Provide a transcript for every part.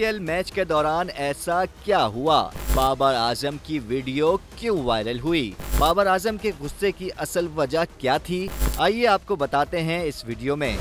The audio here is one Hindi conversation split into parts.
IPL मैच के दौरान ऐसा क्या हुआ? बाबर आजम की वीडियो क्यों वायरल हुई? बाबर आजम के गुस्से की असल वजह क्या थी? आइए आपको बताते हैं इस वीडियो में।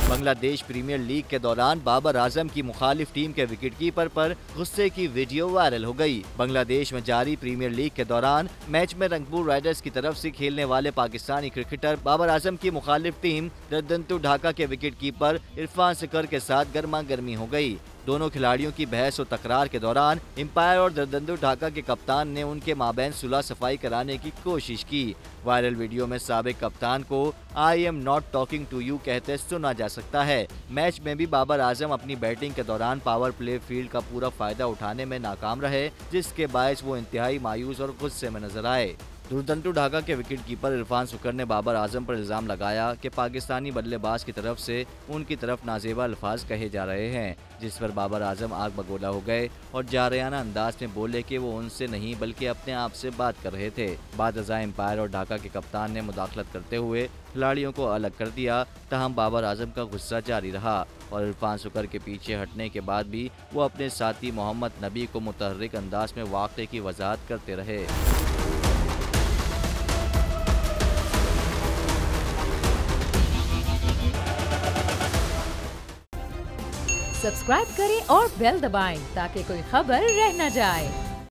बांग्लादेश प्रीमियर लीग के दौरान बाबर आजम की मुखालिफ टीम के विकेटकीपर पर गुस्से की वीडियो वायरल हो गई। बांग्लादेश में जारी प्रीमियर लीग के दौरान मैच में रंगपुर राइडर्स की तरफ से खेलने वाले पाकिस्तानी क्रिकेटर बाबर आजम की मुखालिफ टीम दरदंतु ढाका के विकेटकीपर इरफान सिकर के साथ गर्मा गर्मी हो गई। दोनों खिलाड़ियों की बहस और तकरार के दौरान अंपायर और दरदंतु ढाका के कप्तान ने उनके माबैन सुलह सफाई कराने की कोशिश की। वायरल वीडियो में साबिक कप्तान को "I am not talking to you" कहते सुना जा सकता है। मैच में भी बाबर आजम अपनी बैटिंग के दौरान पावर प्ले फील्ड का पूरा फायदा उठाने में नाकाम रहे, जिसके बायस वो इंतहाई मायूस और गुस्से में नजर आए। दरदंतु ढाका के विकेटकीपर इरफान सिकर ने बाबर आजम पर इल्जाम लगाया कि पाकिस्तानी बल्लेबाज की तरफ से उनकी तरफ नाजेबा अल्फाज कहे जा रहे हैं, जिस पर बाबर आजम आग बगोला हो गए और जारयाना अंदाज में बोले कि वो उनसे नहीं बल्कि अपने आप से बात कर रहे थे। बाद अज़ां अंपायर और ढाका के कप्तान ने मुदाखलत करते हुए खिलाड़ियों को अलग कर दिया। तहम बाबर आजम का गुस्सा जारी रहा और इरफान सिकर के पीछे हटने के बाद भी वो अपने साथी मोहम्मद नबी को मुतहर्रिक अंदाज में वाक़े की वजाहत करते रहे। सब्सक्राइब करें और बेल दबाएं ताकि कोई खबर रह न जाए।